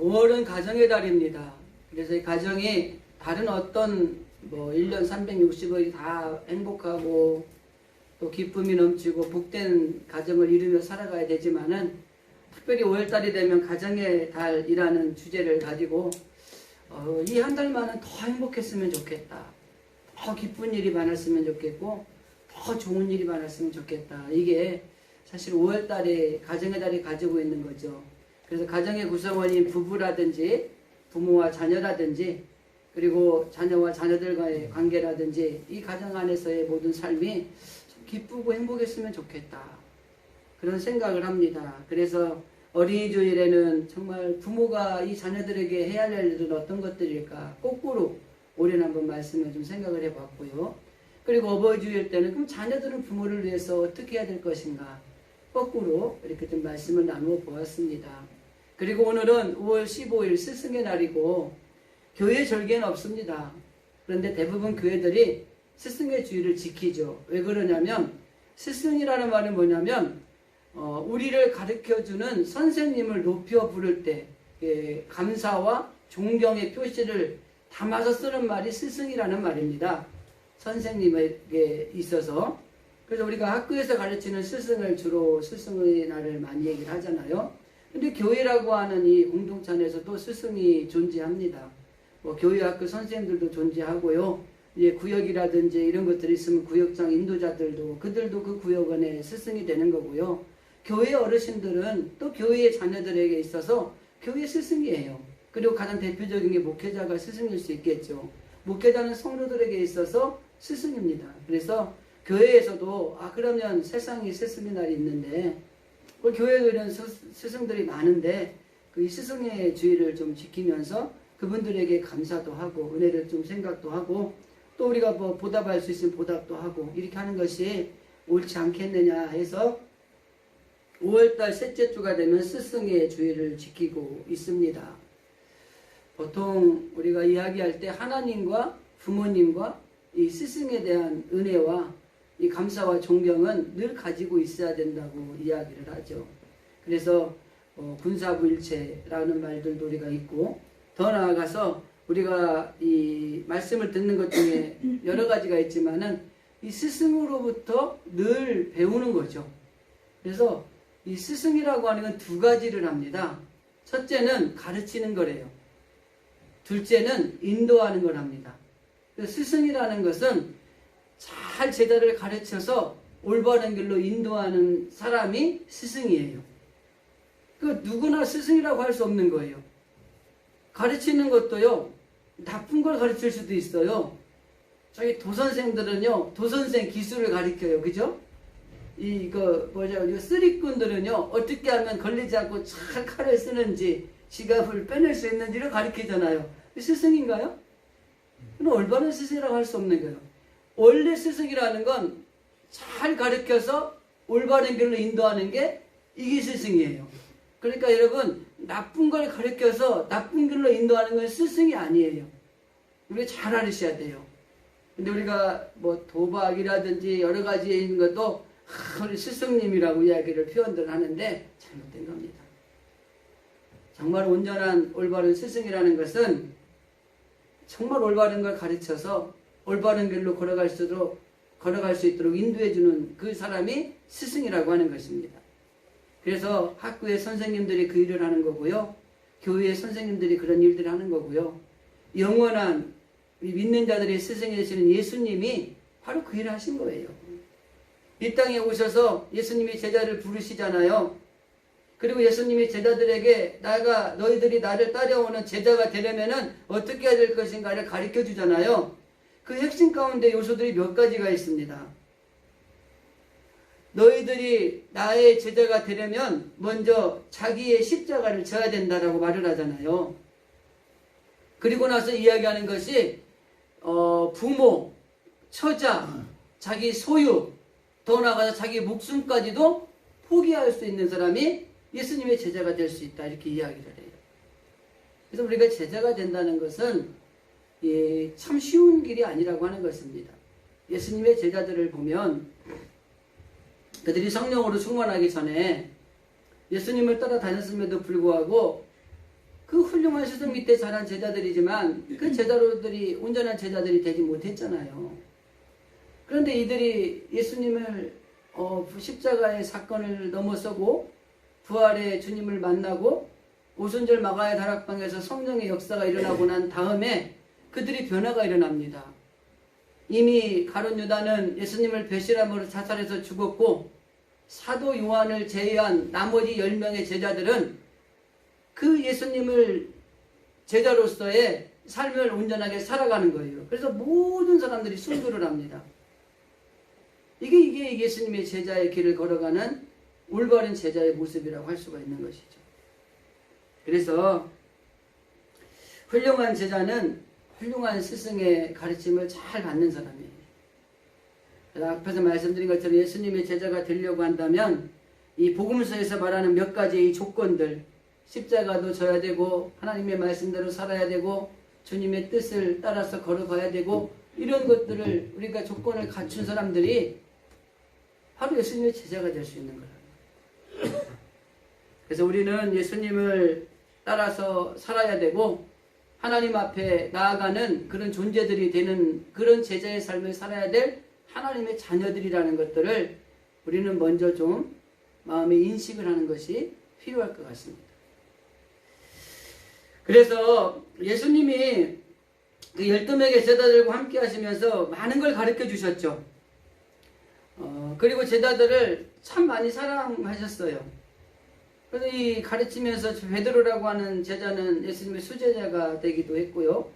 5월은 가정의 달입니다. 그래서 이 가정이 다른 어떤 1년 365일 다 행복하고 또 기쁨이 넘치고 복된 가정을 이루며 살아가야 되지만은 특별히 5월달이 되면 가정의 달이라는 주제를 가지고 이 한 달만은 더 행복했으면 좋겠다. 더 기쁜 일이 많았으면 좋겠고 더 좋은 일이 많았으면 좋겠다. 이게 사실 5월달에 가정의 달이 가지고 있는 거죠. 그래서 가정의 구성원인 부부라든지 부모와 자녀라든지 그리고 자녀와 자녀들과의 관계라든지 이 가정 안에서의 모든 삶이 좀 기쁘고 행복했으면 좋겠다. 그런 생각을 합니다. 그래서 어린이 주일에는 정말 부모가 이 자녀들에게 해야 할 일은 어떤 것들일까 거꾸로 올해는 한번 말씀을 좀 생각을 해봤고요. 그리고 어버이 주일 때는 그럼 자녀들은 부모를 위해서 어떻게 해야 될 것인가 거꾸로 이렇게 좀 말씀을 나누어 보았습니다. 그리고 오늘은 5월 15일 스승의 날이고 교회 절개는 없습니다. 그런데 대부분 교회들이 스승의 주의를 지키죠. 왜 그러냐면 스승이라는 말은 뭐냐면 우리를 가르쳐주는 선생님을 높여 부를 때 감사와 존경의 표시를 담아서 쓰는 말이 스승이라는 말입니다. 선생님에게 있어서. 그래서 우리가 학교에서 가르치는 스승을 주로 스승의 날을 많이 얘기를 하잖아요. 근데 교회라고 하는 이 공동체 안에서도 스승이 존재합니다. 교회 학교 선생님들도 존재하고요. 이제 구역이라든지 이런 것들이 있으면 구역장 인도자들도 그들도 그 구역 안에 스승이 되는 거고요. 교회 어르신들은 또 교회의 자녀들에게 있어서 교회 스승이에요. 그리고 가장 대표적인 게 목회자가 스승일 수 있겠죠. 목회자는 성도들에게 있어서 스승입니다. 그래서 교회에서도 그러면 세상에 스승의 날이 있는데 교회에 이런 스승들이 많은데 그 스승의 주의를 좀 지키면서 그분들에게 감사도 하고 은혜를 좀 생각도 하고 또 우리가 보답할 수 있으면 보답도 하고 이렇게 하는 것이 옳지 않겠느냐 해서 5월달 셋째 주가 되면 스승의 주의를 지키고 있습니다. 보통 우리가 이야기할 때 하나님과 부모님과 이 스승에 대한 은혜와 이 감사와 존경은 늘 가지고 있어야 된다고 이야기를 하죠. 그래서 군사부일체라는 말들도 우리가 있고 더 나아가서 우리가 이 말씀을 듣는 것 중에 여러 가지가 있지만은 이 스승으로부터 늘 배우는 거죠. 그래서 이 스승이라고 하는 건 두 가지를 합니다. 첫째는 가르치는 거래요. 둘째는 인도하는 걸 합니다. 스승이라는 것은 잘 제자를 가르쳐서 올바른 길로 인도하는 사람이 스승이에요. 그 누구나 스승이라고 할 수 없는 거예요. 가르치는 것도요, 나쁜 걸 가르칠 수도 있어요. 저희 도선생들은요, 도선생 기술을 가르쳐요. 그죠? 이거 쓰리꾼들은요, 어떻게 하면 걸리지 않고 잘 칼을 쓰는지, 지갑을 빼낼 수 있는지를 가르치잖아요. 스승인가요? 그건 올바른 스승이라고 할 수 없는 거예요. 원래 스승이라는 건 잘 가르쳐서 올바른 길로 인도하는 게 이게 스승이에요. 그러니까 여러분, 나쁜 걸 가르쳐서 나쁜 길로 인도하는 건 스승이 아니에요. 우리가 잘 알으셔야 돼요. 근데 우리가 도박이라든지 여러 가지에 있는 것도 우리 스승님이라고 이야기를 표현들 하는데 잘못된 겁니다. 정말 온전한 올바른 스승이라는 것은 정말 올바른 걸 가르쳐서 올바른 길로 걸어갈 수 있도록 인도해주는 그 사람이 스승이라고 하는 것입니다. 그래서 학교의 선생님들이 그 일을 하는 거고요. 교회의 선생님들이 그런 일들을 하는 거고요. 영원한 믿는 자들의 스승이 되시는 예수님이 바로 그 일을 하신 거예요. 이 땅에 오셔서 예수님이 제자를 부르시잖아요. 그리고 예수님이 제자들에게 너희들이 나를 따라오는 제자가 되려면은 어떻게 해야 될 것인가를 가르쳐 주잖아요. 그 핵심 가운데 요소들이 몇 가지가 있습니다. 너희들이 나의 제자가 되려면 먼저 자기의 십자가를 져야 된다라고 말을 하잖아요. 그리고 나서 이야기하는 것이 부모, 처자, 자기 소유, 더 나아가서 자기 목숨까지도 포기할 수 있는 사람이 예수님의 제자가 될 수 있다 이렇게 이야기를 해요. 그래서 우리가 제자가 된다는 것은 참 쉬운 길이 아니라고 하는 것입니다. 예수님의 제자들을 보면 그들이 성령으로 충만하기 전에 예수님을 따라다녔음에도 불구하고 그 훌륭한 스승 밑에 자란 제자들이지만 그 제자로들이 온전한 제자들이 되지 못했잖아요. 그런데 이들이 예수님을 십자가의 사건을 넘어서고 부활의 주님을 만나고 오순절 마가의 다락방에서 성령의 역사가 일어나고 난 다음에 그들이 변화가 일어납니다. 이미 가룟 유다는 예수님을 배신함으로 자살해서 죽었고 사도 요한을 제외한 나머지 10명의 제자들은 그 예수님을 제자로서의 삶을 온전하게 살아가는 거예요. 그래서 모든 사람들이 순교를 합니다. 이게 예수님의 제자의 길을 걸어가는 올바른 제자의 모습이라고 할 수가 있는 것이죠. 그래서 훌륭한 제자는 훌륭한 스승의 가르침을 잘 받는 사람이에요. 앞에서 말씀드린 것처럼 예수님의 제자가 되려고 한다면 이 복음서에서 말하는 몇 가지의 조건들, 십자가도 져야 되고 하나님의 말씀대로 살아야 되고 주님의 뜻을 따라서 걸어가야 되고 이런 것들을 우리가 조건을 갖춘 사람들이 바로 예수님의 제자가 될 수 있는 거예요. 그래서 우리는 예수님을 따라서 살아야 되고 하나님 앞에 나아가는 그런 존재들이 되는 그런 제자의 삶을 살아야 될 하나님의 자녀들이라는 것들을 우리는 먼저 좀 마음에 인식을 하는 것이 필요할 것 같습니다. 그래서 예수님이 그 12명의 제자들과 함께 하시면서 많은 걸 가르쳐 주셨죠. 그리고 제자들을 참 많이 사랑하셨어요. 그래서 이 가르치면서 베드로라고 하는 제자는 예수님의 수제자가 되기도 했고요.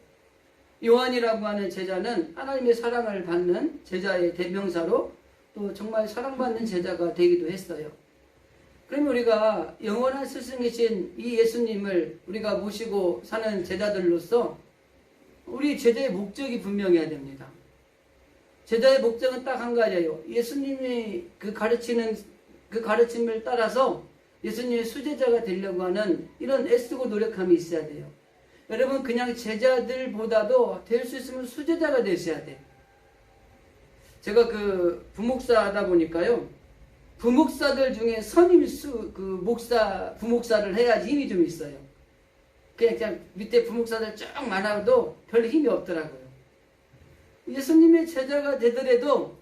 요한이라고 하는 제자는 하나님의 사랑을 받는 제자의 대명사로 또 정말 사랑받는 제자가 되기도 했어요. 그러면 우리가 영원한 스승이신 이 예수님을 우리가 모시고 사는 제자들로서 우리 제자의 목적이 분명해야 됩니다. 제자의 목적은 딱 한 가지예요. 예수님이 그 가르치는 그 가르침을 따라서 예수님의 수제자가 되려고 하는 이런 애쓰고 노력함이 있어야 돼요. 여러분 그냥 제자들보다도 될 수 있으면 수제자가 되셔야 돼요. 제가 그 부목사 하다 보니까요. 부목사들 중에 부목사를 해야지 힘이 좀 있어요. 그냥 밑에 부목사들 쭉 많아도 별 힘이 없더라고요. 예수님의 제자가 되더라도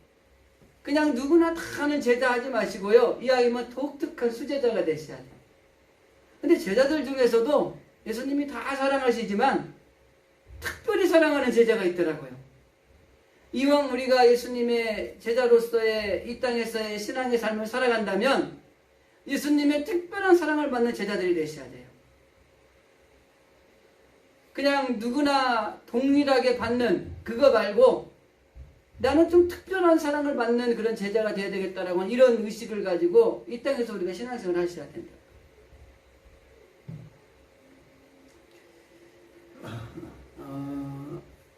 그냥 누구나 다 하는 제자 하지 마시고요. 이왕이면 독특한 수제자가 되셔야 돼요. 근데 제자들 중에서도 예수님이 다 사랑하시지만 특별히 사랑하는 제자가 있더라고요. 이왕 우리가 예수님의 제자로서의 이 땅에서의 신앙의 삶을 살아간다면 예수님의 특별한 사랑을 받는 제자들이 되셔야 돼요. 그냥 누구나 동일하게 받는 그거 말고 나는 좀 특별한 사랑을 받는 그런 제자가 되어야 되겠다라고 하는 이런 의식을 가지고 이 땅에서 우리가 신앙생활을 하셔야 된다.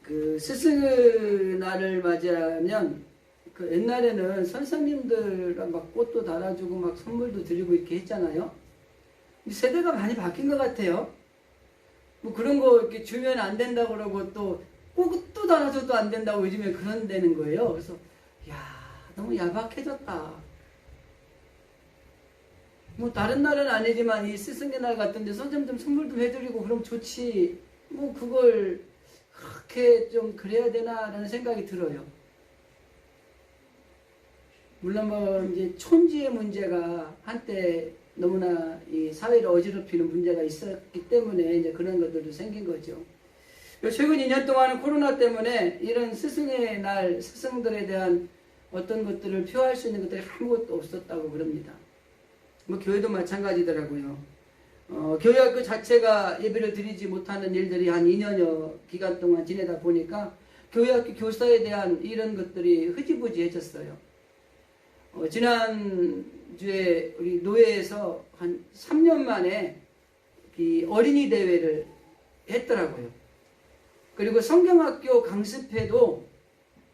그 스승의 날을 맞이하면 그 옛날에는 선생님들 막 꽃도 달아주고 막 선물도 드리고 이렇게 했잖아요. 세대가 많이 바뀐 것 같아요. 뭐 그런 거 이렇게 주면 안 된다고 그러고 또 꽃도 달아줘도 안 된다고 요즘에 그런다는 거예요. 그래서 야 너무 야박해졌다. 뭐 다른 날은 아니지만 이 스승의 날 같은데 선생님 좀 선물 좀 해드리고 그럼 좋지. 뭐 그걸 그렇게 좀 그래야 되나라는 생각이 들어요. 물론 뭐 이제 촌지의 문제가 한때 너무나 이 사회를 어지럽히는 문제가 있었기 때문에 이제 그런 것들도 생긴 거죠. 최근 2년 동안은 코로나 때문에 이런 스승의 날, 스승들에 대한 어떤 것들을 표할 수 있는 것들이 아무것도 없었다고 그럽니다. 뭐 교회도 마찬가지더라고요. 교회 학교 자체가 예배를 드리지 못하는 일들이 한 2년여 기간 동안 지내다 보니까 교회 학교 교사에 대한 이런 것들이 흐지부지해졌어요. 지난주에 우리 노회에서 한 3년 만에 이 어린이 대회를 했더라고요. 그리고 성경학교 강습회도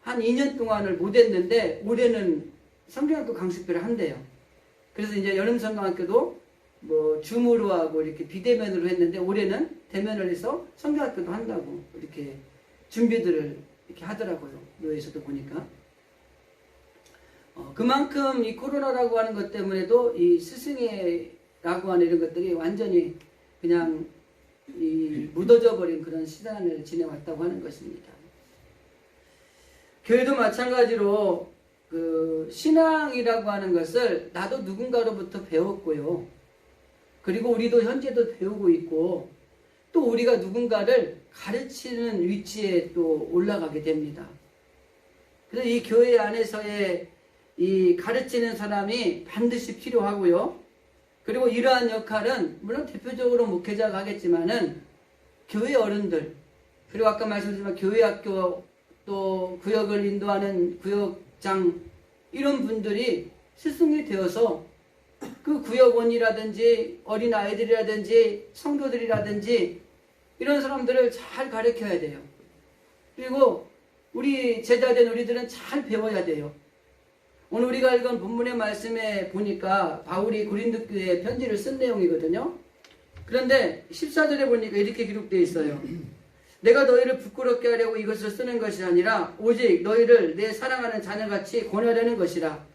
한 2년 동안을 못 했는데 올해는 성경학교 강습회를 한대요. 그래서 이제 여름 성경학교도 뭐 줌으로 하고 이렇게 비대면으로 했는데 올해는 대면을 해서 성경학교도 한다고 이렇게 준비들을 이렇게 하더라고요. 노예에서도 보니까. 그만큼 이 코로나라고 하는 것 때문에도 이 스승회라고 하는 이런 것들이 완전히 그냥 묻어져 버린 그런 시간을 지내왔다고 하는 것입니다. 교회도 마찬가지로 그 신앙이라고 하는 것을 나도 누군가로부터 배웠고요. 그리고 우리도 현재도 배우고 있고 또 우리가 누군가를 가르치는 위치에 또 올라가게 됩니다. 그래서 이 교회 안에서의 이 가르치는 사람이 반드시 필요하고요. 그리고 이러한 역할은 물론 대표적으로 목회자가 하겠지만은 교회 어른들, 그리고 아까 말씀드렸지만 교회학교 또 구역을 인도하는 구역장 이런 분들이 스승이 되어서 그 구역원이라든지 어린아이들이라든지 성도들이라든지 이런 사람들을 잘 가르쳐야 돼요. 그리고 우리 제자된 우리들은 잘 배워야 돼요. 오늘 우리가 읽은 본문의 말씀에 보니까 바울이 고린도 교회에 편지를 쓴 내용이거든요. 그런데 14절에 보니까 이렇게 기록되어 있어요. 내가 너희를 부끄럽게 하려고 이것을 쓰는 것이 아니라 오직 너희를 내 사랑하는 자녀같이 권하려는 것이라.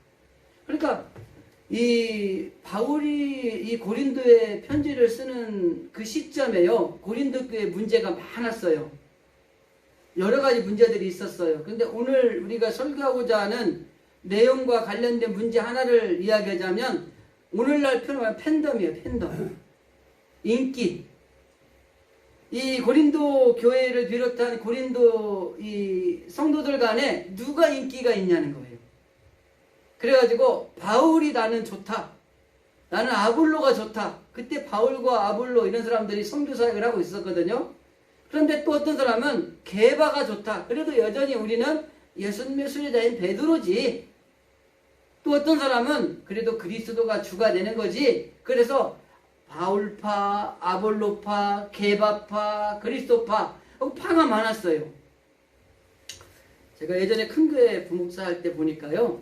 그러니까 이 바울이 이 고린도에 편지를 쓰는 그 시점에요, 고린도 교회에 문제가 많았어요. 여러 가지 문제들이 있었어요. 그런데 오늘 우리가 설교하고자 하는 내용과 관련된 문제 하나를 이야기하자면 오늘날 표현하면 팬덤이에요. 팬덤. 인기. 이 고린도 교회를 비롯한 고린도 이 성도들 간에 누가 인기가 있냐는 거예요. 그래가지고 바울이 나는 좋다. 나는 아볼로가 좋다. 그때 바울과 아볼로 이런 사람들이 선교 사역을 하고 있었거든요. 그런데 또 어떤 사람은 게바가 좋다. 그래도 여전히 우리는 예수님의 수제자인 베드로지. 또 어떤 사람은 그래도 그리스도가 주가 되는 거지. 그래서 바울파, 아볼로파, 게바파, 그리스도파 파가 많았어요. 제가 예전에 큰 교회 부목사 할 때 보니까요,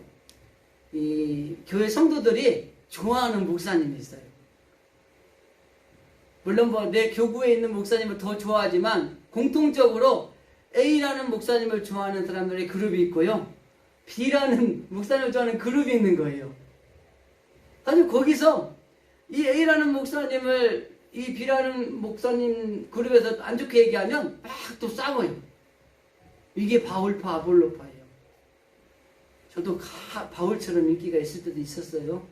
이 교회 성도들이 좋아하는 목사님이 있어요. 물론 뭐 내 교구에 있는 목사님을 더 좋아하지만 공통적으로 A라는 목사님을 좋아하는 사람들의 그룹이 있고요, B라는 목사님을 좋아하는 그룹이 있는 거예요. 아주 거기서 이 A라는 목사님을 이 B라는 목사님 그룹에서 안 좋게 얘기하면 막 또 싸워요. 이게 바울파, 아볼로파예요. 저도 바울처럼 인기가 있을 때도 있었어요.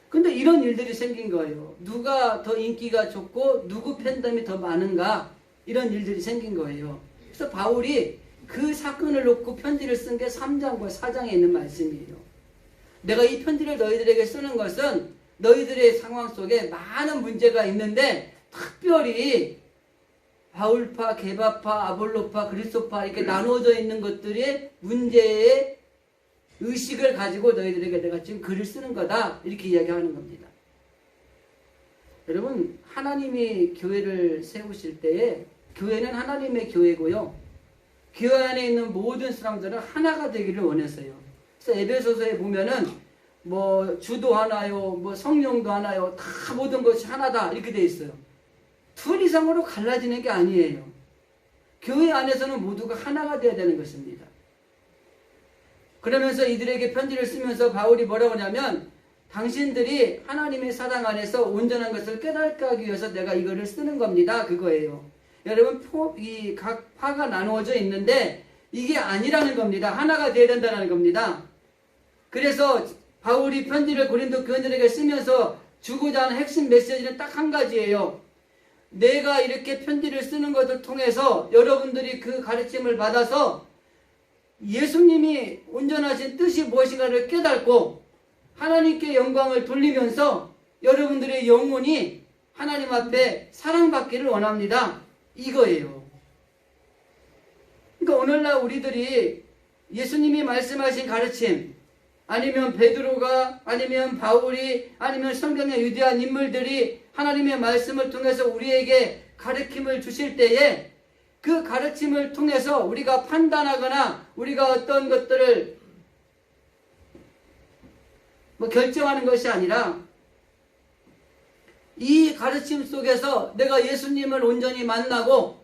근데 이런 일들이 생긴 거예요. 누가 더 인기가 좋고 누구 팬덤이 더 많은가, 이런 일들이 생긴 거예요. 그래서 바울이 그 사건을 놓고 편지를 쓴 게 3장과 4장에 있는 말씀이에요. 내가 이 편지를 너희들에게 쓰는 것은 너희들의 상황 속에 많은 문제가 있는데 특별히 바울파, 게바파, 아볼로파, 그리스도파 이렇게 나누어져 있는 것들이 문제의 의식을 가지고 너희들에게 내가 지금 글을 쓰는 거다, 이렇게 이야기하는 겁니다. 여러분, 하나님이 교회를 세우실 때에 교회는 하나님의 교회고요, 교회 안에 있는 모든 사람들은 하나가 되기를 원했어요. 그래서 에베소서에 보면은 뭐 주도 하나요, 뭐 성령도 하나요, 다 모든 것이 하나다 이렇게 돼 있어요. 둘 이상으로 갈라지는 게 아니에요. 교회 안에서는 모두가 하나가 되어야 되는 것입니다. 그러면서 이들에게 편지를 쓰면서 바울이 뭐라고 하냐면, 당신들이 하나님의 사랑 안에서 온전한 것을 깨닫게 하기 위해서 내가 이거를 쓰는 겁니다, 그거예요. 여러분, 이 각 파가 나누어져 있는데 이게 아니라는 겁니다. 하나가 되어야 된다는 겁니다. 그래서 바울이 편지를 고린도 교인들에게 쓰면서 주고자 하는 핵심 메시지는 딱 한 가지예요. 내가 이렇게 편지를 쓰는 것을 통해서 여러분들이 그 가르침을 받아서 예수님이 온전하신 뜻이 무엇인가를 깨닫고 하나님께 영광을 돌리면서 여러분들의 영혼이 하나님 앞에 사랑받기를 원합니다, 이거예요. 그러니까 오늘날 우리들이 예수님이 말씀하신 가르침, 아니면 베드로가, 아니면 바울이, 아니면 성경의 위대한 인물들이 하나님의 말씀을 통해서 우리에게 가르침을 주실 때에 그 가르침을 통해서 우리가 판단하거나 우리가 어떤 것들을 결정하는 것이 아니라 이 가르침 속에서 내가 예수님을 온전히 만나고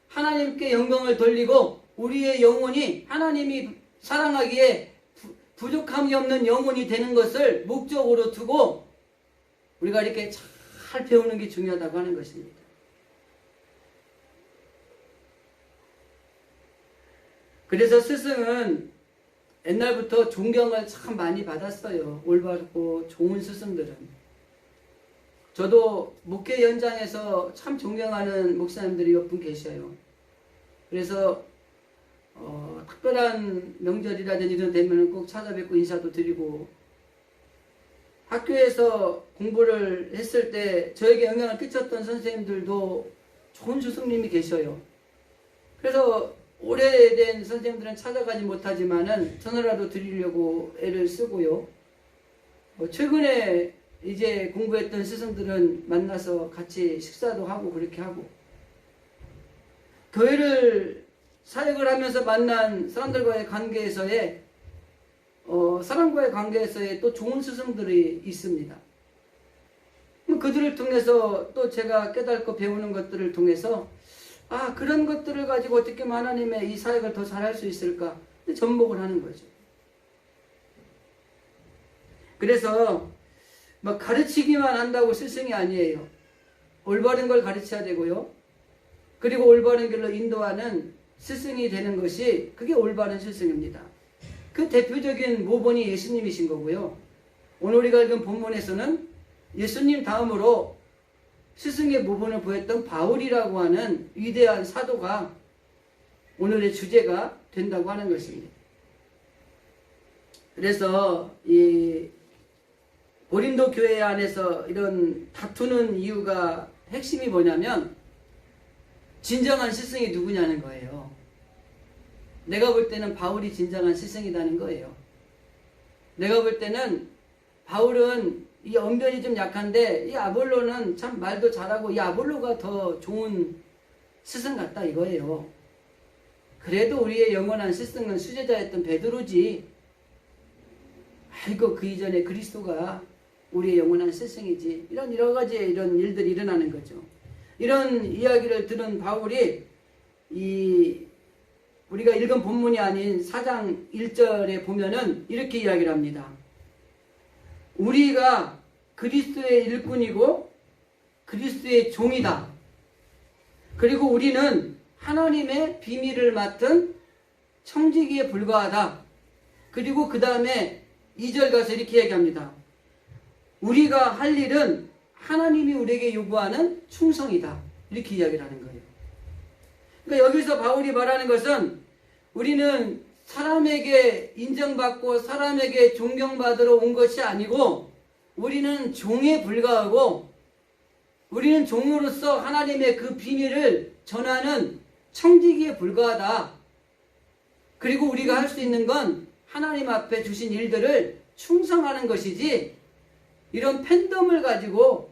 하나님께 영광을 돌리고 우리의 영혼이 하나님이 사랑하기에 부족함이 없는 영혼이 되는 것을 목적으로 두고 우리가 이렇게 잘 잘 배우는 게 중요하다고 하는 것입니다. 그래서 스승은 옛날부터 존경을 참 많이 받았어요. 올바르고 좋은 스승들은. 저도 목회 현장에서 참 존경하는 목사님들이 몇 분 계셔요. 그래서 특별한 명절이라든지 이런 되면 꼭 찾아뵙고 인사도 드리고, 학교에서 공부를 했을 때 저에게 영향을 끼쳤던 선생님들도 좋은 스승님이 계셔요. 그래서 오래된 선생님들은 찾아가지 못하지만은 전화라도 드리려고 애를 쓰고요. 최근에 이제 공부했던 스승들은 만나서 같이 식사도 하고 그렇게 하고, 교회를 사역을 하면서 만난 사람들과의 관계에서의 사람과의 관계에서의 또 좋은 스승들이 있습니다. 그들을 통해서 또 제가 깨닫고 배우는 것들을 통해서 그런 것들을 가지고 어떻게 하나님의 이 사역을 더 잘할 수 있을까 접목을 하는 거죠. 그래서 가르치기만 한다고 스승이 아니에요. 올바른 걸 가르쳐야 되고요. 그리고 올바른 길로 인도하는 스승이 되는 것이, 그게 올바른 스승입니다. 그 대표적인 모본이 예수님이신 거고요. 오늘 우리가 읽은 본문에서는 예수님 다음으로 스승의 모본을 보였던 바울이라고 하는 위대한 사도가 오늘의 주제가 된다고 하는 것입니다. 그래서 이 고린도 교회 안에서 이런 다투는 이유가 핵심이 뭐냐면, 진정한 스승이 누구냐는 거예요. 내가 볼 때는 바울이 진정한 스승이라는 거예요. 내가 볼 때는 바울은 이 언변이 좀 약한데 이 아볼로는 참 말도 잘하고 이 아볼로가 더 좋은 스승 같다 이거예요. 그래도 우리의 영원한 스승은 수제자였던 베드로지. 아이고 그 이전에 그리스도가 우리의 영원한 스승이지. 이런 여러 가지 이런 일들이 일어나는 거죠. 이런 이야기를 들은 바울이 우리가 읽은 본문이 아닌 4장 1절에 보면은 이렇게 이야기를 합니다. 우리가 그리스도의 일꾼이고 그리스도의 종이다. 그리고 우리는 하나님의 비밀을 맡은 청지기에 불과하다. 그리고 그 다음에 2절 가서 이렇게 이야기합니다. 우리가 할 일은 하나님이 우리에게 요구하는 충성이다. 이렇게 이야기를 하는 거예요. 그러니까 여기서 바울이 말하는 것은 우리는 사람에게 인정받고 사람에게 존경받으러 온 것이 아니고 우리는 종에 불과하고 우리는 종으로서 하나님의 그 비밀을 전하는 청지기에 불과하다. 그리고 우리가 할 수 있는 건 하나님 앞에 주신 일들을 충성하는 것이지 이런 팬덤을 가지고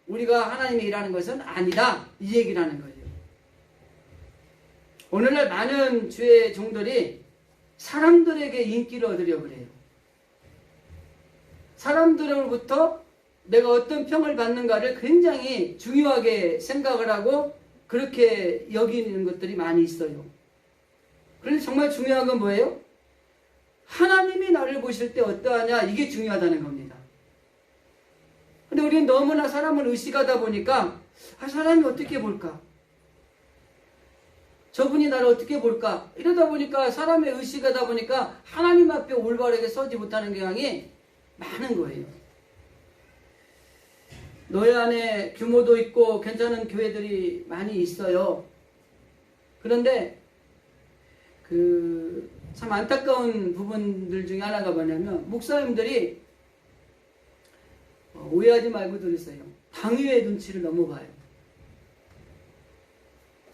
우리가 하나님의 일하는 것은 아니다. 이 얘기를 하는 거예요. 오늘날 많은 주의 종들이 사람들에게 인기를 얻으려고 그래요. 사람들로부터 내가 어떤 평을 받는가를 굉장히 중요하게 생각을 하고 그렇게 여기는 것들이 많이 있어요. 그런데 정말 중요한 건 뭐예요? 하나님이 나를 보실 때 어떠하냐, 이게 중요하다는 겁니다. 근데 우리는 너무나 사람을 의식하다 보니까 사람이 어떻게 볼까? 저분이 나를 어떻게 볼까? 이러다 보니까 사람의 의식하다 보니까 하나님 앞에 올바르게 서지 못하는 경향이 많은 거예요. 노예 안에 규모도 있고 괜찮은 교회들이 많이 있어요. 그런데 참 안타까운 부분들 중에 하나가 뭐냐면 목사님들이 오해하지 말고 들으세요. 당위의 눈치를 넘어가요.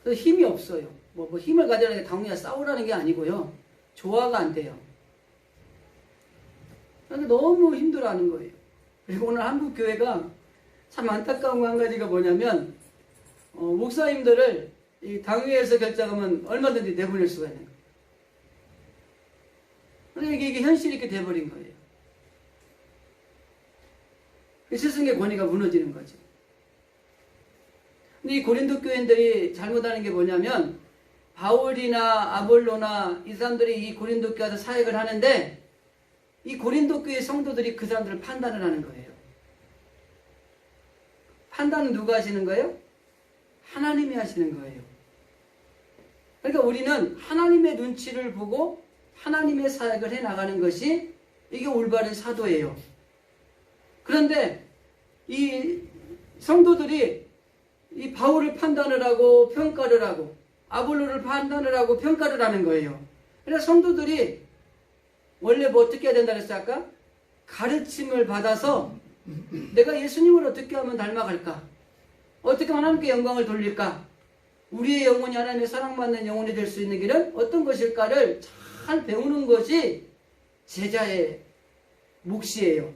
그래서 힘이 없어요. 뭐 힘을 가지라는 게 당위와 싸우라는 게 아니고요. 조화가 안 돼요. 그래서 너무 힘들어하는 거예요. 그리고 오늘 한국 교회가 참 안타까운 한 가지가 뭐냐면 목사님들을 이 당위에서 결정하면 얼마든지 내보낼 수가 있는 거예요. 그러니까 이게 현실이 이렇게 돼버린 거예요. 스승의 권위가 무너지는 거죠. 근데 이 고린도 교인들이 잘못하는 게 뭐냐면 바울이나 아볼로나 이 사람들이 이 고린도 교회에서 사역을 하는데 이 고린도 교회 성도들이 그 사람들을 판단을 하는 거예요. 판단은 누가 하시는 거예요? 하나님이 하시는 거예요. 그러니까 우리는 하나님의 눈치를 보고 하나님의 사역을 해나가는 것이 이게 올바른 사도예요. 그런데 이 성도들이 이 바울을 판단을 하고 평가를 하고 아볼로를 판단을 하고 평가를 하는 거예요. 그래서 성도들이 원래 뭐 어떻게 해야 된다 그랬어요 아까? 가르침을 받아서 내가 예수님을 어떻게 하면 닮아갈까? 어떻게 하나님께 영광을 돌릴까? 우리의 영혼이 하나님의 사랑받는 영혼이 될 수 있는 길은 어떤 것일까를 잘 배우는 것이 제자의 몫이에요.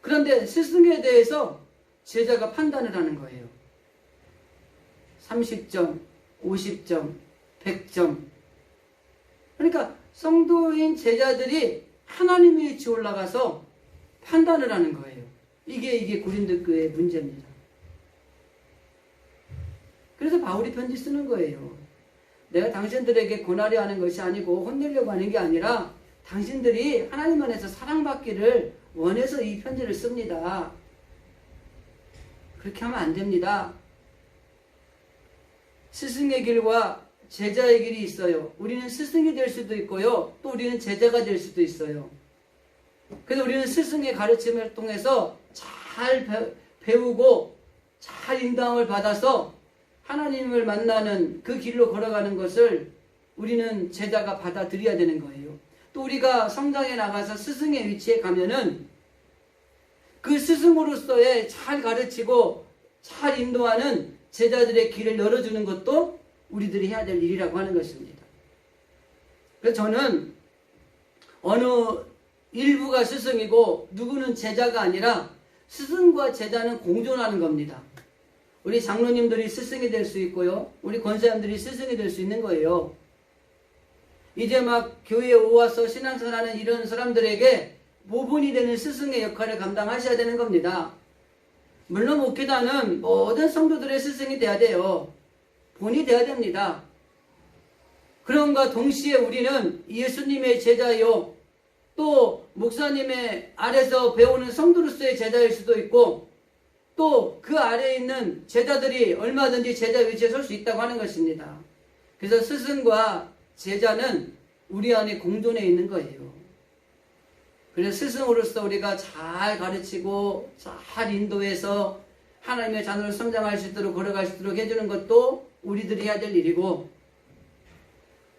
그런데 스승에 대해서 제자가 판단을 하는 거예요. 30점, 50점, 100점. 그러니까 성도인 제자들이 하나님의 위치에 올라가서 판단을 하는 거예요. 이게 고린도 교회의 문제입니다. 그래서 바울이 편지 쓰는 거예요. 내가 당신들에게 고나려 하는 것이 아니고 혼내려고 하는 게 아니라 당신들이 하나님 안에서 사랑받기를 원해서 이 편지를 씁니다. 그렇게 하면 안 됩니다. 스승의 길과 제자의 길이 있어요. 우리는 스승이 될 수도 있고요. 또 우리는 제자가 될 수도 있어요. 그래서 우리는 스승의 가르침을 통해서 잘 배우고 잘 인도함을 받아서 하나님을 만나는 그 길로 걸어가는 것을 우리는 제자가 받아들여야 되는 거예요. 또 우리가 성장해 나가서 스승의 위치에 가면은 그 스승으로서의 잘 가르치고 잘 인도하는 제자들의 길을 열어주는 것도 우리들이 해야 될 일이라고 하는 것입니다. 그래서 저는 어느 일부가 스승이고 누구는 제자가 아니라 스승과 제자는 공존하는 겁니다. 우리 장로님들이 스승이 될 수 있고요. 우리 권사님들이 스승이 될 수 있는 거예요. 이제 막 교회에 오와서 신앙생활하는 이런 사람들에게 모본이 되는 스승의 역할을 감당하셔야 되는 겁니다. 물론 목회자는 모든 성도들의 스승이 돼야 돼요. 본이 돼야 됩니다. 그런가 동시에 우리는 예수님의 제자요, 또 목사님의 아래서 배우는 성도로서의 제자일 수도 있고, 또 그 아래에 있는 제자들이 얼마든지 제자 위치에 설 수 있다고 하는 것입니다. 그래서 스승과 제자는 우리 안에 공존해 있는 거예요. 그래서 스승으로서 우리가 잘 가르치고 잘 인도해서 하나님의 자녀로 성장할 수 있도록 걸어갈 수 있도록 해주는 것도 우리들이 해야 될 일이고,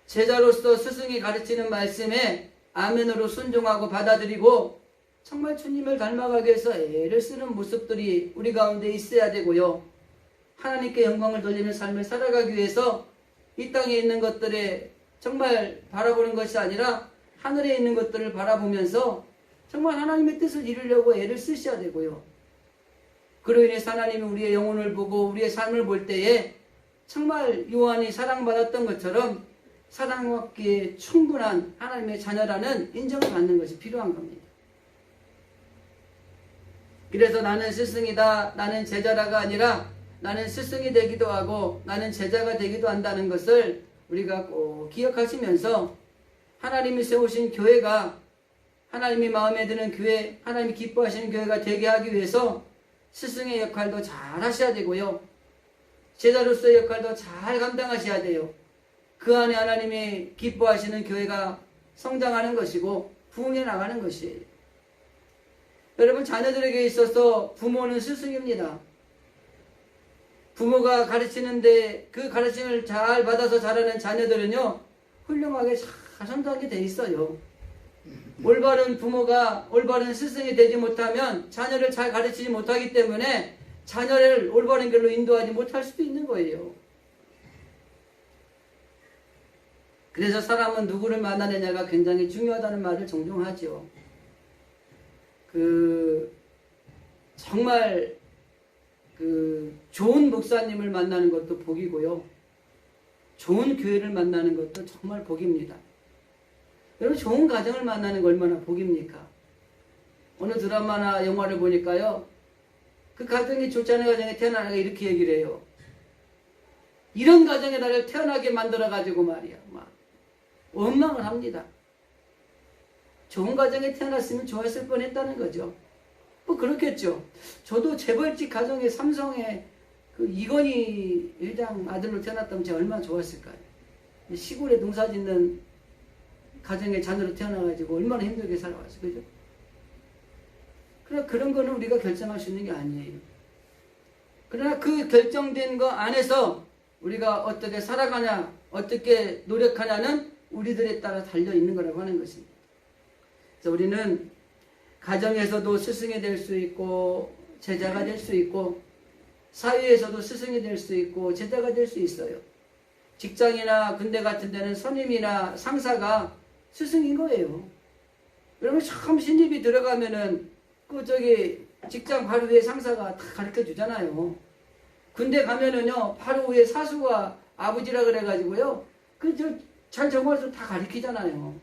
제자로서 스승이 가르치는 말씀에 아멘으로 순종하고 받아들이고 정말 주님을 닮아가기 위해서 애를 쓰는 모습들이 우리 가운데 있어야 되고요. 하나님께 영광을 돌리는 삶을 살아가기 위해서 이 땅에 있는 것들에 정말 바라보는 것이 아니라 하늘에 있는 것들을 바라보면서 정말 하나님의 뜻을 이루려고 애를 쓰셔야 되고요. 그로 인해서 하나님이 우리의 영혼을 보고 우리의 삶을 볼 때에 정말 요한이 사랑받았던 것처럼 사랑받기에 충분한 하나님의 자녀라는 인정을 받는 것이 필요한 겁니다. 그래서 나는 스승이다, 나는 제자라가 아니라 나는 스승이 되기도 하고 나는 제자가 되기도 한다는 것을 우리가 꼭 기억하시면서 하나님이 세우신 교회가 하나님이 마음에 드는 교회, 하나님이 기뻐하시는 교회가 되게 하기 위해서 스승의 역할도 잘 하셔야 되고요. 제자로서의 역할도 잘 감당하셔야 돼요. 그 안에 하나님이 기뻐하시는 교회가 성장하는 것이고 부흥해 나가는 것이에요. 여러분, 자녀들에게 있어서 부모는 스승입니다. 부모가 가르치는데 그 가르침을 잘 받아서 자라는 자녀들은요, 훌륭하게 잘 성장하게 돼 있어요. 올바른 부모가 올바른 스승이 되지 못하면 자녀를 잘 가르치지 못하기 때문에 자녀를 올바른 길로 인도하지 못할 수도 있는 거예요. 그래서 사람은 누구를 만나느냐가 굉장히 중요하다는 말을 종종 하죠. 정말 좋은 목사님을 만나는 것도 복이고요. 좋은 교회를 만나는 것도 정말 복입니다. 여러분, 좋은 가정을 만나는 거 얼마나 복입니까? 어느 드라마나 영화를 보니까요, 그 가정이 좋지 않은 가정에 태어난 아이가 이렇게 얘기를 해요. 이런 가정에 나를 태어나게 만들어가지고 말이야, 막 원망을 합니다. 좋은 가정에 태어났으면 좋았을 뻔했다는 거죠. 뭐 그렇겠죠. 저도 재벌집 가정의 삼성의 그 이건희 회장 아들로 태어났다면 제가 얼마나 좋았을까요? 시골에 농사 짓는 가정의 자녀로 태어나가지고 얼마나 힘들게 살아왔어요. 그죠? 그러나 그런 거는 우리가 결정할 수 있는 게 아니에요. 그러나 그 결정된 거 안에서 우리가 어떻게 살아가냐, 어떻게 노력하냐는 우리들에 따라 달려있는 거라고 하는 것입니다. 그래서 우리는 가정에서도 스승이 될 수 있고 제자가 될 수 있고 사회에서도 스승이 될 수 있고 제자가 될 수 있어요. 직장이나 군대 같은 데는 선임이나 상사가 스승인 거예요. 여러분 처음 신입이 들어가면은 직장 바로 위에 상사가 다 가르쳐 주잖아요. 군대 가면은요 바로 위에 사수가 아버지라 그래가지고요 잘 정화해서 다 가르치잖아요.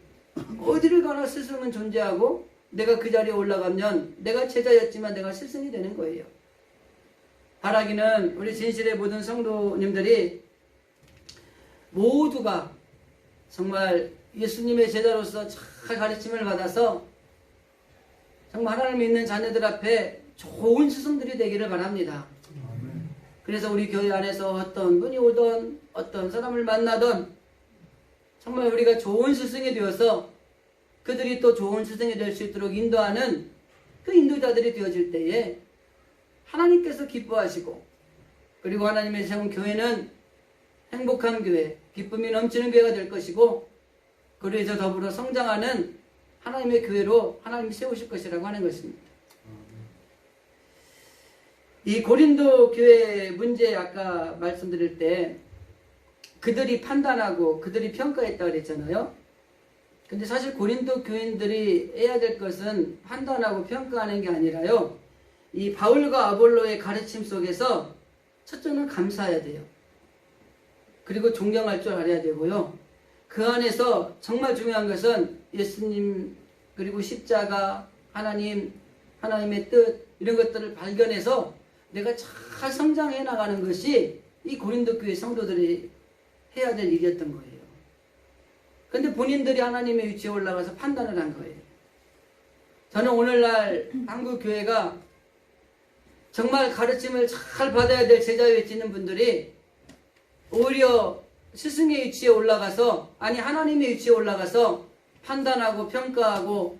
어디를 가나 스승은 존재하고 내가 그 자리에 올라가면 내가 제자였지만 내가 스승이 되는 거예요. 바라기는 우리 진실의 모든 성도님들이 모두가 정말 예수님의 제자로서 잘 가르침을 받아서 정말 하나님 믿는 자녀들 앞에 좋은 스승들이 되기를 바랍니다. 그래서 우리 교회 안에서 어떤 분이 오던 어떤 사람을 만나던 정말 우리가 좋은 스승이 되어서 그들이 또 좋은 스승이 될 수 있도록 인도하는 그 인도자들이 되어질 때에 하나님께서 기뻐하시고 그리고 하나님의 세운 교회는 행복한 교회, 기쁨이 넘치는 교회가 될 것이고 그래서 더불어 성장하는 하나님의 교회로 하나님이 세우실 것이라고 하는 것입니다. 이 고린도 교회 문제 아까 말씀드릴 때 그들이 판단하고 그들이 평가했다고 그랬잖아요. 근데 사실 고린도 교인들이 해야 될 것은 판단하고 평가하는 게 아니라요. 이 바울과 아볼로의 가르침 속에서 첫째는 감사해야 돼요. 그리고 존경할 줄 알아야 되고요. 그 안에서 정말 중요한 것은 예수님 그리고 십자가, 하나님, 하나님의 뜻 이런 것들을 발견해서 내가 잘 성장해 나가는 것이 이 고린도 교회 성도들이 해야 될 일이었던 거예요. 근데 본인들이 하나님의 위치에 올라가서 판단을 한 거예요. 저는 오늘날 한국 교회가 정말 가르침을 잘 받아야 될 제자에 있는 분들이 오히려 스승의 위치에 올라가서 아니 하나님의 위치에 올라가서 판단하고 평가하고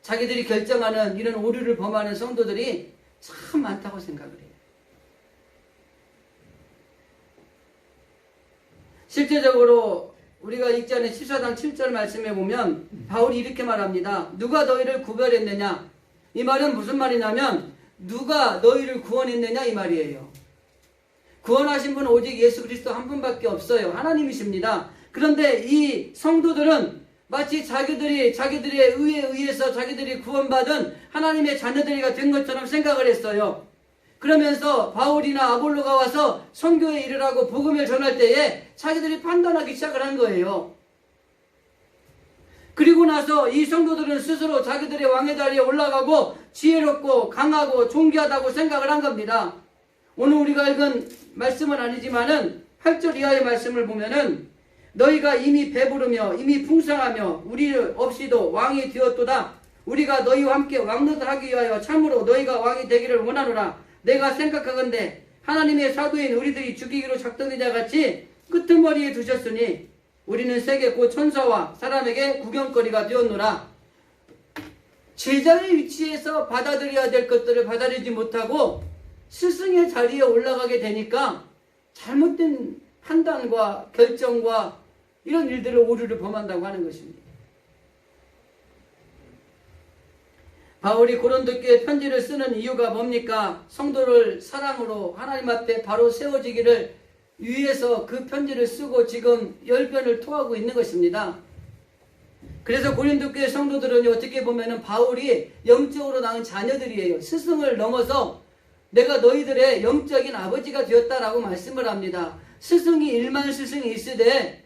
자기들이 결정하는 이런 오류를 범하는 성도들이 참 많다고 생각을 해요. 실제적으로 우리가 읽지 않은 14장 7절 말씀에 보면 바울이 이렇게 말합니다. 누가 너희를 구별했느냐? 이 말은 무슨 말이냐면 누가 너희를 구원했느냐 이 말이에요. 구원하신 분은 오직 예수 그리스도 한 분밖에 없어요. 하나님이십니다. 그런데 이 성도들은 마치 자기들의 의에 의해서 자기들이 구원받은 하나님의 자녀들이가 된 것처럼 생각을 했어요. 그러면서 바울이나 아볼로가 와서 선교에 이르라고 복음을 전할 때에 자기들이 판단하기 시작을 한 거예요. 그리고 나서 이 성도들은 스스로 자기들의 왕의 자리에 올라가고 지혜롭고 강하고 존귀하다고 생각을 한 겁니다. 오늘 우리가 읽은 말씀은 아니지만은 8절 이하의 말씀을 보면은 너희가 이미 배부르며 이미 풍성하며 우리 없이도 왕이 되었도다. 우리가 너희와 함께 왕노릇 하기 위하여 참으로 너희가 왕이 되기를 원하노라. 내가 생각하건대 하나님의 사도인 우리들이 죽이기로 작정된 자같이 끄트머리에 두셨으니 우리는 세계 곧 천사와 사람에게 구경거리가 되었노라. 제자의 위치에서 받아들여야 될 것들을 받아들이지 못하고 스승의 자리에 올라가게 되니까 잘못된 판단과 결정과 이런 일들을 오류를 범한다고 하는 것입니다. 바울이 고린도 교회에 편지를 쓰는 이유가 뭡니까? 성도를 사랑으로 하나님 앞에 바로 세워지기를 위해서 그 편지를 쓰고 지금 열변을 토하고 있는 것입니다. 그래서 고린도 교회 성도들은 어떻게 보면은 바울이 영적으로 낳은 자녀들이에요. 스승을 넘어서 내가 너희들의 영적인 아버지가 되었다라고 말씀을 합니다. 스승이 일만 스승이 있으되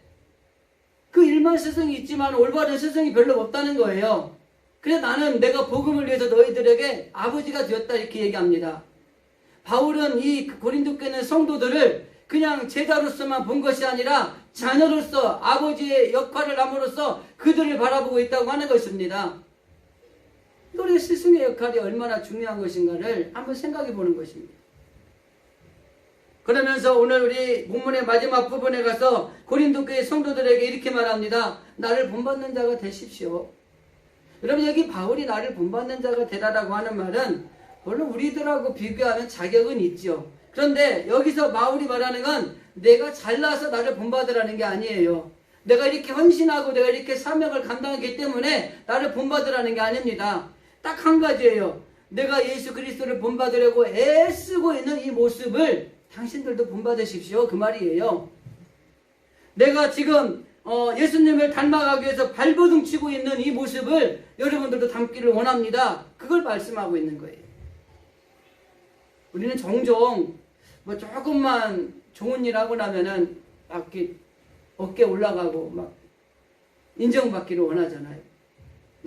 그 일만 스승이 있지만 올바른 스승이 별로 없다는 거예요. 그래서 나는 내가 복음을 위해서 너희들에게 아버지가 되었다 이렇게 얘기합니다. 바울은 이 고린도 교회 성도들을 그냥 제자로서만 본 것이 아니라 자녀로서 아버지의 역할을 함으로써 그들을 바라보고 있다고 하는 것입니다. 우리 스승의 역할이 얼마나 중요한 것인가를 한번 생각해 보는 것입니다. 그러면서 오늘 우리 본문의 마지막 부분에 가서 고린도 교회 성도들에게 이렇게 말합니다. 나를 본받는 자가 되십시오. 여러분, 여기 바울이 나를 본받는 자가 되라라고 하는 말은 물론 우리들하고 비교하면 자격은 있죠. 그런데 여기서 바울이 말하는 건 내가 잘나서 나를 본받으라는 게 아니에요. 내가 이렇게 헌신하고 내가 이렇게 사명을 감당했기 때문에 나를 본받으라는 게 아닙니다. 딱 한 가지예요. 내가 예수 그리스도를 본받으려고 애쓰고 있는 이 모습을 당신들도 본받으십시오. 그 말이에요. 내가 지금 예수님을 닮아가기 위해서 발버둥 치고 있는 이 모습을 여러분들도 닮기를 원합니다. 그걸 말씀하고 있는 거예요. 우리는 종종 뭐 조금만 좋은 일 하고 나면은 막 어깨 올라가고 막 인정받기를 원하잖아요.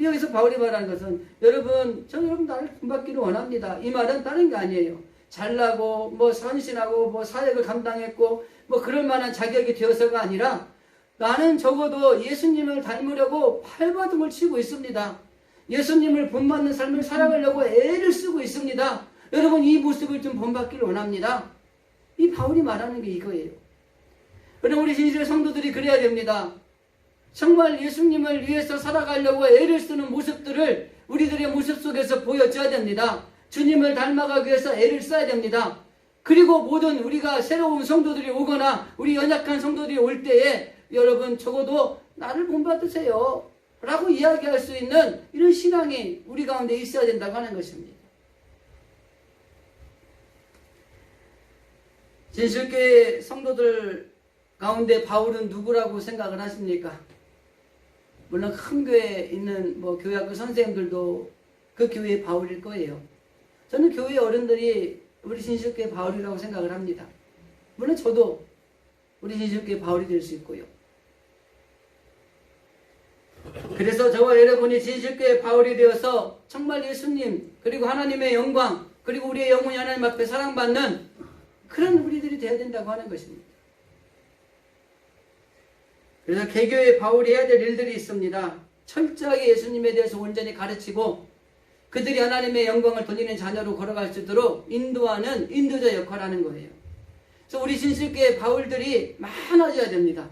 여기서 바울이 말하는 것은 여러분 나를 본받기를 원합니다. 이 말은 다른 게 아니에요. 잘나고 뭐 선신하고 뭐 사역을 감당했고 뭐 그럴 만한 자격이 되어서가 아니라 나는 적어도 예수님을 닮으려고 발버둥을 치고 있습니다. 예수님을 본받는 삶을 살아가려고 애를 쓰고 있습니다. 여러분, 이 모습을 좀 본받기를 원합니다. 이 바울이 말하는 게 이거예요. 그럼 우리 진실 성도들이 그래야 됩니다. 정말 예수님을 위해서 살아가려고 애를 쓰는 모습들을 우리들의 모습 속에서 보여줘야 됩니다. 주님을 닮아가기 위해서 애를 써야 됩니다. 그리고 모든 우리가 새로운 성도들이 오거나 우리 연약한 성도들이 올 때에 여러분 적어도 나를 본받으세요 라고 이야기할 수 있는 이런 신앙이 우리 가운데 있어야 된다고 하는 것입니다. 진실교회 성도들 가운데 바울은 누구라고 생각을 하십니까? 물론 큰 교회에 있는 뭐 교회학교 선생님들도 그 교회의 바울일 거예요. 저는 교회 어른들이 우리 진실교회 바울이라고 생각을 합니다. 물론 저도 우리 진실교회 바울이 될 수 있고요. 그래서 저와 여러분이 진실교회 바울이 되어서 정말 예수님 그리고 하나님의 영광 그리고 우리의 영혼이 하나님 앞에 사랑받는 그런 우리들이 되어야 된다고 하는 것입니다. 그래서 개교의 바울이 해야 될 일들이 있습니다. 철저하게 예수님에 대해서 온전히 가르치고 그들이 하나님의 영광을 돌리는 자녀로 걸어갈 수 있도록 인도하는 인도자 역할을 하는 거예요. 그래서 우리 진실교회 바울들이 많아져야 됩니다.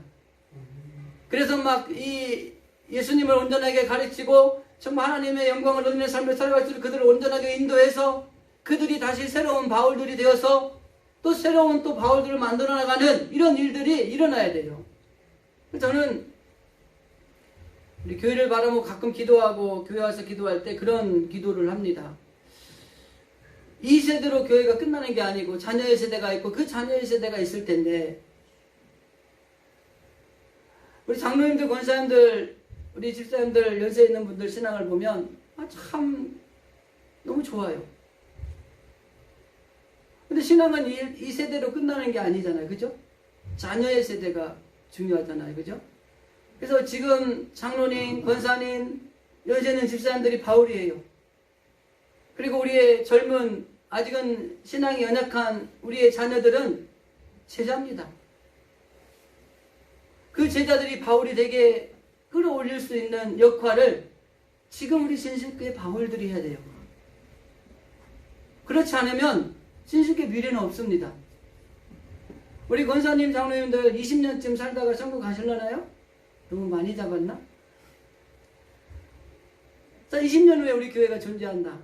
그래서 막 이 예수님을 온전하게 가르치고 정말 하나님의 영광을 돌리는 삶을 살아갈 수 있도록 그들을 온전하게 인도해서 그들이 다시 새로운 바울들이 되어서 또 새로운 또 바울들을 만들어 나가는 이런 일들이 일어나야 돼요. 저는 우리 교회를 바라보고 가끔 기도하고 교회 와서 기도할 때 그런 기도를 합니다. 이 세대로 교회가 끝나는 게 아니고 자녀의 세대가 있고 그 자녀의 세대가 있을 텐데 우리 장로님들, 권사님들, 우리 집사님들, 연세 있는 분들 신앙을 보면 참 너무 좋아요. 근데 신앙은 이 세대로 끝나는 게 아니잖아요. 그죠? 자녀의 세대가 중요하잖아요. 그죠? 그래서 지금 장로님, 권사님, 연세 있는 집사님들이 바울이에요. 그리고 우리의 젊은 아직은 신앙이 연약한 우리의 자녀들은 제자입니다. 그 제자들이 바울이 되게 끌어올릴 수 있는 역할을 지금 우리 진실교회 바울들이 해야 돼요. 그렇지 않으면 진실교회 미래는 없습니다. 우리 권사님, 장로님들 20년쯤 살다가 천국 가실려나요? 너무 많이 잡았나? 자, 20년 후에 우리 교회가 존재한다.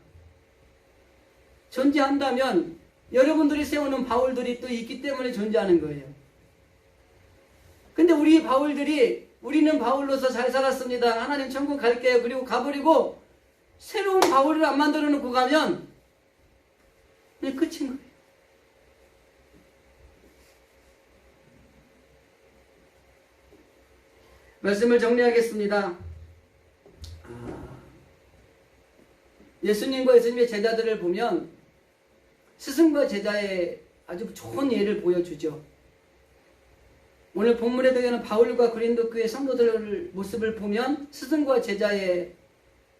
존재한다면 여러분들이 세우는 바울들이 또 있기 때문에 존재하는 거예요. 근데 우리 바울들이 우리는 바울로서 잘 살았습니다. 하나님 천국 갈게요. 그리고 가버리고 새로운 바울을 안 만들어 놓고 가면 그냥 끝인 거예요. 말씀을 정리하겠습니다. 예수님과 예수님의 제자들을 보면 스승과 제자의 아주 좋은 예를 보여주죠. 오늘 본문에 들어가는 바울과 고린도 교회 성도들 모습을 보면 스승과 제자의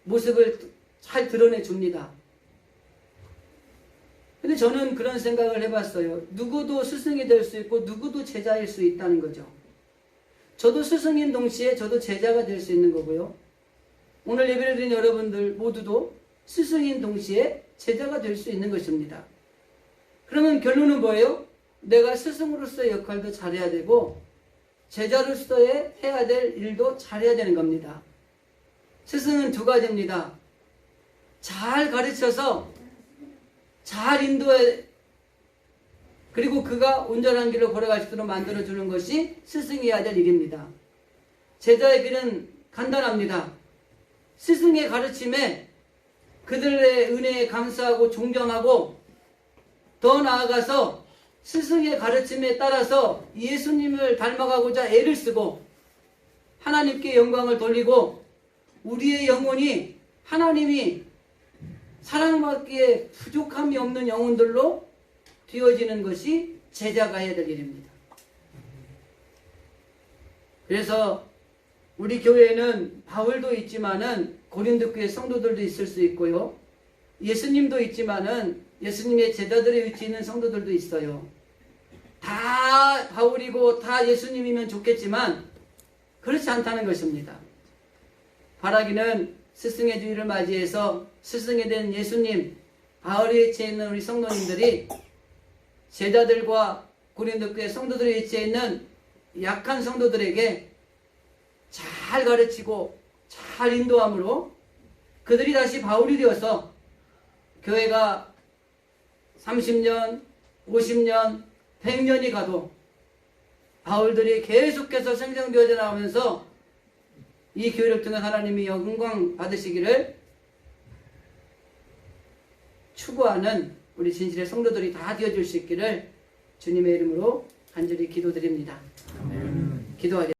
모습을 잘 드러내 줍니다. 근데 저는 그런 생각을 해봤어요. 누구도 스승이 될 수 있고 누구도 제자일 수 있다는 거죠. 저도 스승인 동시에 저도 제자가 될 수 있는 거고요. 오늘 예배를 드린 여러분들 모두도 스승인 동시에 제자가 될 수 있는 것입니다. 그러면 결론은 뭐예요? 내가 스승으로서의 역할도 잘해야 되고 제자로서의 해야 될 일도 잘해야 되는 겁니다. 스승은 두 가지입니다. 잘 가르쳐서 잘 인도해, 그리고 그가 온전한 길로 걸어갈 수 있도록 만들어주는 것이 스승이 해야 될 일입니다. 제자의 길은 간단합니다. 스승의 가르침에 그들의 은혜에 감사하고 존경하고, 더 나아가서 스승의 가르침에 따라서 예수님을 닮아가고자 애를 쓰고 하나님께 영광을 돌리고 우리의 영혼이 하나님이 사랑받기에 부족함이 없는 영혼들로 되어지는 것이 제자가 해야 될 일입니다. 그래서 우리 교회에는 바울도 있지만은 고린도 교회 성도들도 있을 수 있고요. 예수님도 있지만은 예수님의 제자들의 위치에 있는 성도들도 있어요. 다 바울이고 다 예수님이면 좋겠지만 그렇지 않다는 것입니다. 바라기는 스승의 주일을 맞이해서 스승에 된 예수님, 바울의 위치에 있는 우리 성도님들이 제자들과 고린도 교회 성도들의 위치에 있는 약한 성도들에게 잘 가르치고 잘 인도함으로 그들이 다시 바울이 되어서 교회가 30년, 50년, 100년이 가도 바울들이 계속해서 생성되어져 나오면서 이 교회를 통해 하나님이 영광 받으시기를 추구하는 우리 진실의 성도들이 다 되어줄 수 있기를 주님의 이름으로 간절히 기도드립니다. 기도하겠습니다.